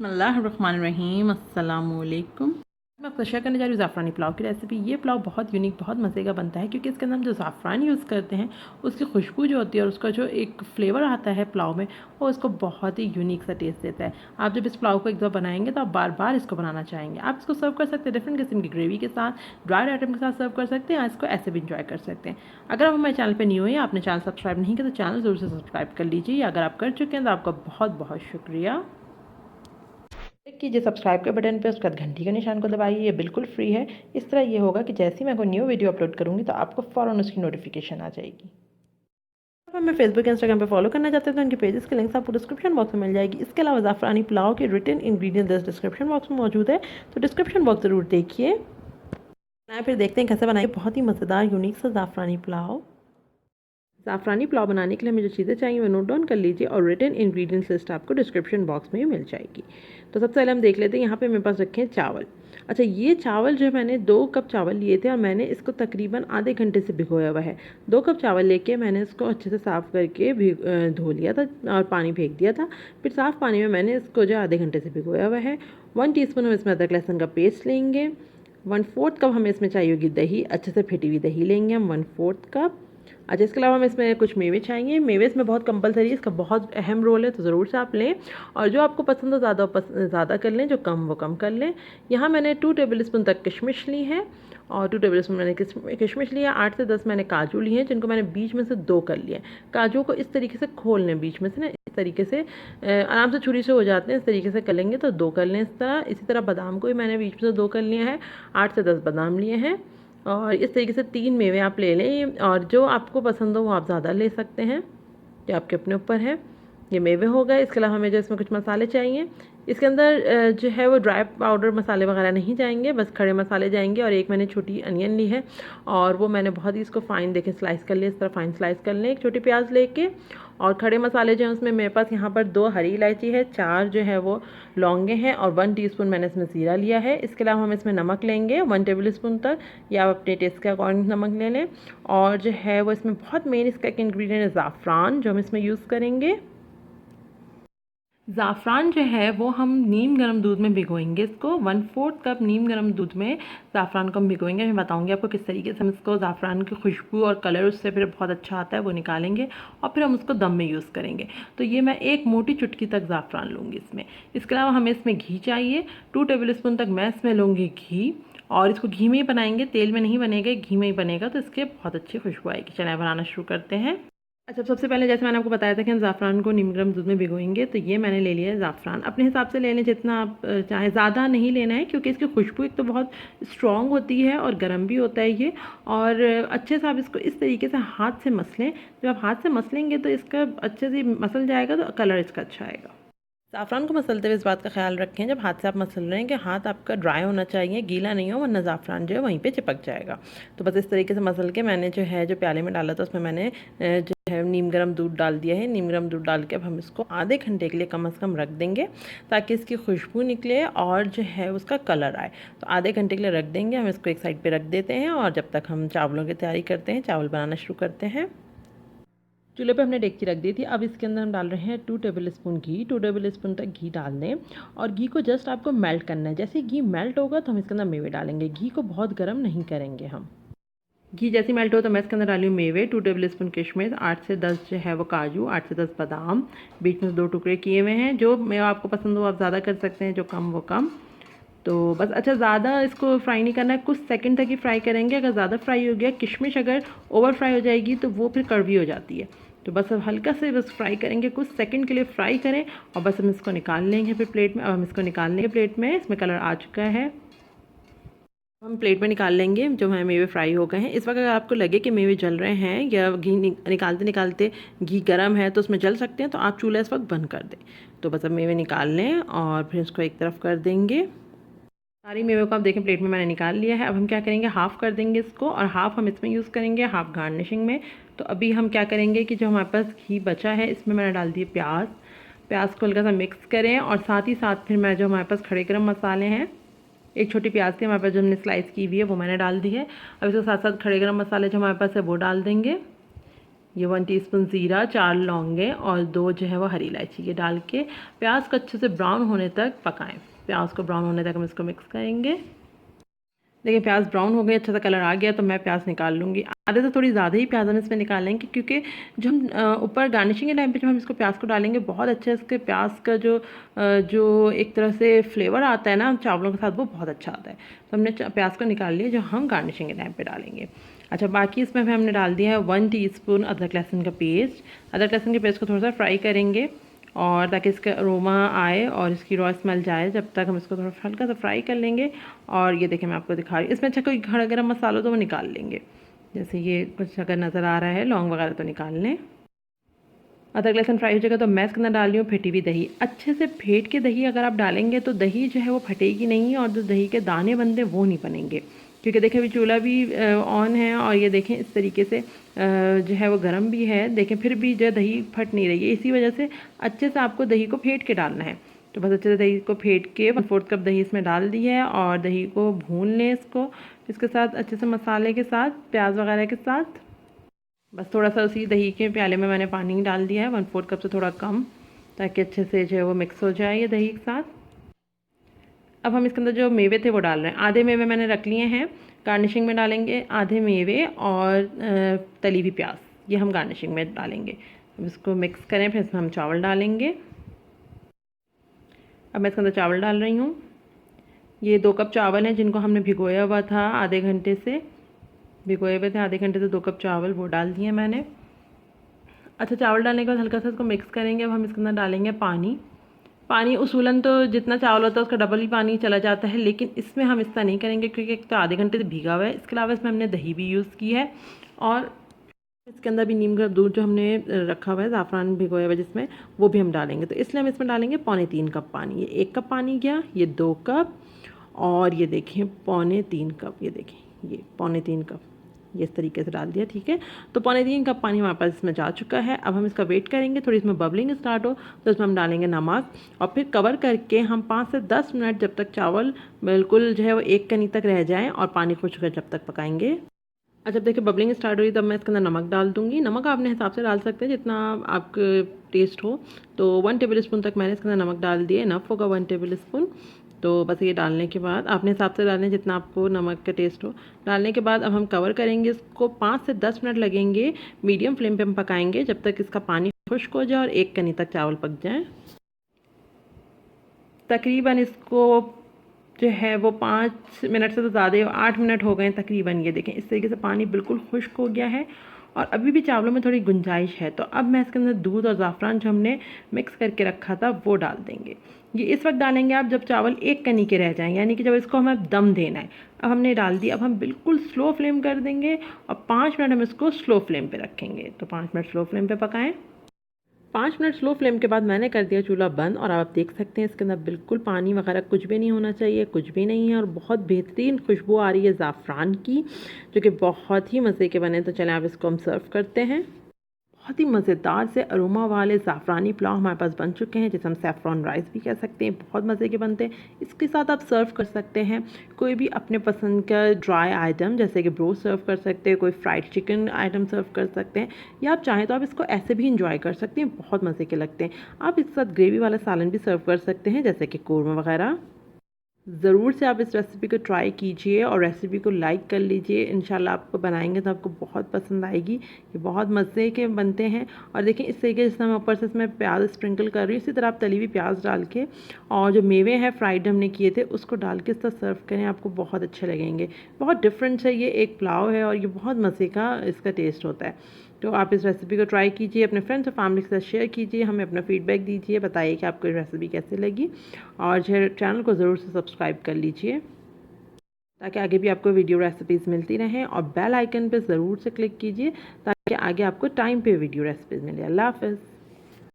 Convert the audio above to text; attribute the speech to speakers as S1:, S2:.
S1: बिस्मिल्लाहिर्रहमानिर्रहीम। अस्सलामुअलैकुम। मैं आपको शेयर करने जा रही हूँ ज़ाफ़रानी पुलाव की रेसिपी। ये पुलाव बहुत यूनिक, बहुत मज़े का बनता है क्योंकि इसके अंदर हम जो ज़ाफ़रान यूज़ करते हैं उसकी खुशबू जो होती है और उसका जो एक फ्लेवर आता है पुलाव में, वो उसको बहुत ही यूनिक सा टेस्ट देता है। आप जब इस पुलाव को एक दफ़ा बनाएंगे तो आप बार बार इसको बनाना चाहेंगे। आप इसको सर्व कर सकते हैं डिफरेंट किस्म की ग्रेवी के साथ, ड्राइड आइटम के साथ सर्व कर सकते हैं, इसको ऐसे भी इंजॉय कर सकते हैं। अगर आप हमारे चैनल पर न्यू है, आपने चैनल सब्सक्राइब नहीं किया तो चैनल ज़रूर से सब्सक्राइब कर लीजिए। अगर आप कर चुके हैं तो आपका बहुत बहुत शुक्रिया। क्लिक कीजिए सब्सक्राइब के बटन पे, उसके बाद घंटी के निशान को दबाइए। ये बिल्कुल फ्री है। इस तरह ये होगा कि जैसे ही मैं कोई न्यू वीडियो अपलोड करूँगी तो आपको फ़ौरन उसकी नोटिफिकेशन आ जाएगी। अब हमें फेसबुक इंस्टाग्राम पे फॉलो करना चाहते हैं तो उनके पेजेस के लिंक्स आपको डिस्क्रिप्शन बॉक्स में मिल जाएगी। इसके अलावा ज़ाफ़रानी पुलाव के रिटन इंग्रीडिएंट्स डिस्क्रिप्शन बॉक्स में मौजूद है, तो डिस्क्रिप्शन बॉक्स ज़रूर देखिए। फिर देखते हैं कैसे बनाए बहुत ही मज़ेदार यूनिक सा ज़ाफ़रानी पुलाव। ज़ाफ़रानी पुलाव बनाने के लिए हमें जो चीज़ें चाहिए वो नोट डाउन कर लीजिए और रिटन इंग्रेडिएंट्स लिस्ट आपको डिस्क्रिप्शन बॉक्स में ही मिल जाएगी। तो सबसे पहले हम देख लेते हैं। यहाँ पे मेरे पास रखे हैं चावल। अच्छा, ये चावल जो मैंने 2 कप चावल लिए थे और मैंने इसको तकरीबन आधे घंटे से भिगोया हुआ है। 2 कप चावल लेके मैंने इसको अच्छे से साफ़ करके धो लिया था और पानी फेंक दिया था। फिर साफ़ पानी में मैंने इसको जो आधे घंटे से भिगोया हुआ है। 1 टीस्पून हम इसमें अदरक लहसुन का पेस्ट लेंगे। 1/4 कप हमें इसमें चाहिए होगी दही, अच्छे से फेंटी हुई दही लेंगे हम 1/4 कप। अच्छा, इसके अलावा हमें इसमें कुछ मेवे चाहिए। मेवे इसमें बहुत कंपलसरी है, इसका बहुत अहम रोल है, तो ज़रूर से आप लें। और जो आपको पसंद हो ज़्यादा कर लें, जो कम वो कम कर लें। यहाँ मैंने 2 टेबल स्पून तक किशमिश ली है और 2 टेबल स्पून मैंने किशमिश लिया। 8 से 10 मैंने काजू लिए हैं, जिनको मैंने बीच में से 2 कर लिए। काजू को इस तरीके से खोल लें बीच में से ना, इस तरीके से आराम से छुरी से हो जाते हैं। इस तरीके से कर लेंगे तो 2 कर लें इस तरह। इसी तरह बादाम को भी मैंने बीच में से 2 कर लिया है। 8 से 10 बादाम लिए हैं और इस तरीके से 3 मेवे आप ले लें और जो आपको पसंद हो वो आप ज़्यादा ले सकते हैं, ये आपके अपने ऊपर है। ये मेवे हो गए। इसके अलावा हमें जो इसमें कुछ मसाले चाहिए, इसके अंदर जो है वो ड्राई पाउडर मसाले वगैरह नहीं जाएंगे, बस खड़े मसाले जाएंगे। और एक मैंने छोटी अनियन ली है और वो मैंने बहुत ही इसको फ़ाइन देखें स्लाइस कर लिया, इस तरह फ़ाइन स्लाइस कर लें। एक छोटी प्याज लेके और खड़े मसाले जो हैं उसमें मेरे पास यहाँ पर 2 हरी इलायची है, 4 जो है वो लौंगे हैं और 1 टीस्पून मैंने इसमें ज़ीरा लिया है। इसके अलावा हम इसमें नमक लेंगे 1 टेबल स्पून तक, या आप अपने टेस्ट के अकॉर्डिंग नमक ले लें। और जो है वो इसमें बहुत मेन इसका एक इंग्रेडिएंट है ज़ाफ़रान, जो हम इसमें यूज़ करेंगे। ज़ाफ़रान जो है वो हम नीम गर्म दूध में भिगोएंगे इसको। 1/4 कप नीम गर्म दूध में ज़ाफ़रान को हम भिगोएंगे। मैं बताऊंगी आपको किस तरीके से हम इसको ज़ाफ़रान की खुशबू और कलर उससे फिर बहुत अच्छा आता है वो निकालेंगे और फिर हम उसको दम में यूज़ करेंगे। तो ये मैं एक मोटी चुटकी तक ज़ाफ़रान लूँगी इसमें। इसके अलावा हमें इसमें घी चाहिए। 2 टेबल स्पून तक मैं इसमें लूँगी घी और इसको घी में ही बनाएंगे, तेल में नहीं बनेगा, घी में ही बनेगा, तो इसके बहुत अच्छी खुशबू आएगी। चलिए बनाना शुरू करते हैं। अच्छा, सबसे पहले जैसे मैंने आपको बताया था कि हम ज़ाफ़रान को नीम गर्म दूध में भिगोएंगे, तो ये मैंने ले लिया है ज़ाफ़रान। अपने हिसाब से ले लें जितना आप चाहें, ज़्यादा नहीं लेना है क्योंकि इसकी खुशबू एक तो बहुत स्ट्रॉन्ग होती है और गर्म भी होता है ये। और अच्छे से आप इसको इस तरीके से हाथ से मसलें। जब आप हाथ से मसलेंगे तो इसका अच्छे से मसल जाएगा तो कलर इसका अच्छा आएगा। ज़ाफ़रान को मसलते हुए इस बात का ख्याल रखें जब हाथ से आप मसल रहे हैं कि हाथ आपका ड्राई होना चाहिए, गीला नहीं हो, वरना ज़ाफ़रान जो है वहीं पे चिपक जाएगा। तो बस इस तरीके से मसल के मैंने जो है जो प्याले में डाला था उसमें मैंने जो है नीम गर्म दूध डाल दिया है। नीम गर्म दूध डाल के अब हम इसको आधे घंटे के लिए कम से कम रख देंगे ताकि इसकी खुशबू निकले और जो है उसका कलर आए। तो आधे घंटे के लिए रख देंगे। हम इसको एक साइड पर रख देते हैं और जब तक हम चावलों की तैयारी करते हैं, चावल बनाना शुरू करते हैं। चूल्हे पे हमने डेगची रख दी थी। अब इसके अंदर हम डाल रहे हैं 2 टेबल स्पून घी। 2 टेबल स्पून तक घी डाल दें और घी को जस्ट आपको मेल्ट करना है। जैसे घी मेल्ट होगा तो हम इसके अंदर मेवे डालेंगे। घी को बहुत गर्म नहीं करेंगे हम। घी जैसे मेल्ट हो तो मैं इसके अंदर डाली हूँ मेवे। 2 टेबल स्पून किशमिश, 8 से 10 जो है वो काजू, 8 से 10 बादाम, बीच में 2 टुकड़े किए हुए हैं। जो मेवा आपको पसंद हो आप ज़्यादा कर सकते हैं, जो कम वो कम। तो बस अच्छा, ज़्यादा इसको फ्राई नहीं करना है, कुछ सेकंड तक ही फ्राई करेंगे। अगर ज़्यादा फ्राई हो गया, किशमिश अगर ओवर फ्राई हो जाएगी तो वो फिर कड़वी हो जाती है। तो बस अब हल्का से बस फ्राई करेंगे, कुछ सेकंड के लिए फ्राई करें और बस हम इसको निकाल लेंगे फिर प्लेट में। अब हम इसको निकाल लेंगे प्लेट में, इसमें कलर आ चुका है। हम प्लेट में निकाल लेंगे। जो हमारे मेवे फ्राई हो गए हैं, इस वक्त अगर आपको लगे कि मेवे जल रहे हैं या घी निकालते निकालते घी गर्म है तो उसमें जल सकते हैं, तो आप चूल्हा इस वक्त बंद कर दें। तो बस अब मेवे निकाल लें और फिर इसको एक तरफ कर देंगे। सारी मेवे को आप देखें प्लेट में मैंने निकाल लिया है। अब हम क्या करेंगे, हाफ़ कर देंगे इसको और हाफ़ हम इसमें यूज़ करेंगे, हाफ़ गार्निशिंग में। तो अभी हम क्या करेंगे कि जो हमारे पास घी बचा है इसमें मैंने डाल दिए प्याज। प्याज को हल्का सा मिक्स करें और साथ ही साथ फिर मैं जो हमारे पास खड़े गरम मसाले हैं, एक छोटी प्याज थी हमारे पास जो हमने स्लाइस की हुई है वो मैंने डाल दी है। अब इसके साथ साथ खड़े गरम मसाले जो हमारे पास है वो डाल देंगे। ये 1 टीस्पून ज़ीरा, 4 लौंगे और 2 जो है वो हरी इलायची, ये डाल के प्याज को अच्छे से ब्राउन होने तक पकाएं। प्याज को ब्राउन होने तक हम इसको मिक्स करेंगे। देखिए प्याज ब्राउन हो गए, अच्छा सा कलर आ गया, तो मैं प्याज निकाल लूँगी। आधे से थोड़ी ज़्यादा ही प्याज हम इसमें निकालेंगे, क्योंकि जो हम ऊपर गार्निशिंग के टाइम पे जब हम इसको प्याज को डालेंगे, बहुत अच्छे इसके प्याज का जो एक तरह से फ्लेवर आता है ना चावलों के साथ, वो बहुत अच्छा आता है। तो हमने प्याज को निकाल लिया, जो हम गार्निशिंग के टाइम पर डालेंगे। अच्छा, बाकी इसमें हमने डाल दिया है 1 टीस्पून अदरक लहसुन का पेस्ट। अदरक लहसुन के पेस्ट को थोड़ा सा फ्राई करेंगे, और ताकि इसका अरोमा आए और इसकी रॉ स्मेल जाए, जब तक हम इसको थोड़ा हल्का सा फ्राई कर लेंगे। और ये देखिए मैं आपको दिखा रही हूँ, इसमें अच्छा कोई खड़ा गरम मसाला तो वो निकाल लेंगे। जैसे ये कुछ अगर नज़र आ रहा है, लौंग वगैरह तो निकाल लें। अदरक लहसुन फ्राई हो जाएगा तो मैं इसके अंदर डाल रही हूँ फेंटी हुई दही। अच्छे से फेंट के दही अगर आप डालेंगे तो दही जो है वो फटेगी नहीं, और जो दही के दाने बनते वो नहीं बनेंगे। क्योंकि देखें अभी चूल्हा भी ऑन है, और ये देखें इस तरीके से जो है वो गर्म भी है। देखें फिर भी जो दही फट नहीं रही है, इसी वजह से अच्छे से आपको दही को फेंट के डालना है। तो बस अच्छे से दही को फेंट के 1/4 कप दही इसमें डाल दी है, और दही को भून लें इसके साथ अच्छे से मसाले के साथ, प्याज वगैरह के साथ। बस थोड़ा सा उसी दही के प्याले में मैंने पानी डाल दिया है, 1/4 कप से थोड़ा कम, ताकि अच्छे से जो है वो मिक्स हो जाए ये दही के साथ। अब हम इसके अंदर जो मेवे थे वो डाल रहे हैं। आधे मेवे मैंने रख लिए हैं, गार्निशिंग में डालेंगे। आधे मेवे और तली हुई प्याज, ये हम गार्निशिंग में डालेंगे। अब इसको मिक्स करें, फिर इसमें हम चावल डालेंगे। अब मैं इसके अंदर चावल डाल रही हूँ। ये 2 कप चावल हैं, जिनको हमने भिगोया हुआ था आधे घंटे से, भिगोए हुए थे आधे घंटे से 2 कप चावल, वो डाल दिए मैंने। अच्छा, चावल डालने के बाद हल्का सा इसको मिक्स करेंगे। अब हम इसके अंदर डालेंगे पानी। पानी उसूलन तो जितना चावल होता है उसका डबल ही पानी चला जाता है, लेकिन इसमें हम इतना नहीं करेंगे, क्योंकि एक तो आधे घंटे से भीगा हुआ है। इसके अलावा इसमें हमने दही भी यूज़ की है, और इसके अंदर भी नीम का दूध जो हमने रखा हुआ है, ज़ाफ़रान भिगोया हुआ जिसमें, वो भी हम डालेंगे। तो इसलिए हम इसमें डालेंगे 3.25 कप पानी। ये 1 कप पानी गया, ये 2 कप, और ये देखें 3.25 कप, ये देखें ये 3.25 कप, ये इस तरीके से डाल दिया। ठीक है, तो 3.25 कप पानी हमारे पास इसमें जा चुका है। अब हम इसका वेट करेंगे, थोड़ी इसमें बबलिंग स्टार्ट हो तो इसमें हम डालेंगे नमक, और फिर कवर करके हम 5 से 10 मिनट, जब तक चावल बिल्कुल जो है वो एक कनी तक रह जाएँ और पानी खुश्क हो, जब तक पकाएंगे। जब देखिए बबलिंग स्टार्ट हुई, तब मैं इसके अंदर नमक डाल दूँगी। नमक आपने हिसाब से डाल सकते हैं जितना आपके टेस्ट हो। तो 1 टेबल स्पून तक मैंने इसके अंदर नमक डाल दिए, इनफ होगा 1 टेबल स्पून। तो बस ये डालने के बाद आपने हिसाब से डालें जितना आपको नमक का टेस्ट हो। डालने के बाद अब हम कवर करेंगे इसको, 5 से 10 मिनट लगेंगे। मीडियम फ्लेम पे हम पकाएंगे जब तक इसका पानी खुश्क हो जाए और एक कनी तक चावल पक जाए। तकरीबन इसको जो है वो 5 मिनट से तो ज़्यादा, 8 मिनट हो गए तकरीबन। ये देखें इस तरीके से पानी बिल्कुल खुश्क हो गया है, और अभी भी चावलों में थोड़ी गुंजाइश है। तो अब मैं इसके अंदर दूध और ज़ाफ़रान जो हमने मिक्स करके रखा था वो डाल देंगे। ये इस वक्त डालेंगे आप जब चावल एक कनी के रह जाएं, यानी कि जब इसको हमें दम देना है। अब हमने डाल दिया, अब हम बिल्कुल स्लो फ्लेम कर देंगे, और 5 मिनट हम इसको स्लो फ्लेम पर रखेंगे। तो 5 मिनट स्लो फ्लेम पर पकाएँ। 5 मिनट स्लो फ्लेम के बाद मैंने कर दिया चूल्हा बंद, और आप देख सकते हैं इसके अंदर बिल्कुल पानी वगैरह कुछ भी नहीं होना चाहिए, कुछ भी नहीं है, और बहुत बेहतरीन खुशबू आ रही है ज़ाफ़रान की, जो कि बहुत ही मज़े के बने। तो चलें आप इसको हम सर्व करते हैं। बहुत ही मज़ेदार से अरोमा वाले ज़ाफ़रानी पुलाव हमारे पास बन चुके हैं, जिसे हम सैफ़रॉन राइस भी कह सकते हैं। बहुत मज़े के बनते हैं। इसके साथ आप सर्व कर सकते हैं कोई भी अपने पसंद का ड्राई आइटम, जैसे कि ब्रोस्ट सर्व कर सकते हैं, कोई फ्राइड चिकन आइटम सर्व कर सकते हैं, या आप चाहें तो आप इसको ऐसे भी इंजॉय कर सकते हैं, बहुत मज़े के लगते हैं। आप इसके साथ ग्रेवी वाला सालन भी सर्व कर सकते हैं, जैसे कि कौरमा वगैरह। ज़रूर से आप इस रेसिपी को ट्राई कीजिए और रेसिपी को लाइक कर लीजिए। इंशाल्लाह आपको बनाएंगे तो आपको बहुत पसंद आएगी। ये बहुत मज़े के बनते हैं। और देखिए इस तरीके से मैं ऊपर से इसमें प्याज स्प्रिंकल कर रही हूँ। इसी तरह आप तली हुई प्याज डाल के, और जो मेवे हैं फ्राइड हमने किए थे, उसको डाल के इस तरह सर्व करें, आपको बहुत अच्छे लगेंगे। बहुत डिफरेंट है, ये एक पुलाव है और ये बहुत मज़े का इसका टेस्ट होता है। तो आप इस रेसिपी को ट्राई कीजिए, अपने फ्रेंड्स और फैमिली के साथ शेयर कीजिए, हमें अपना फीडबैक दीजिए, बताइए कि आपको ये रेसिपी कैसे लगी, और जो चैनल को ज़रूर से सब्सक्राइब कर लीजिए ताकि आगे भी आपको वीडियो रेसिपीज़ मिलती रहें, और बेल आइकन पर ज़रूर से क्लिक कीजिए ताकि आगे आपको टाइम पे वीडियो रेसिपीज़ मिले। अल्लाह हाफ़िज़।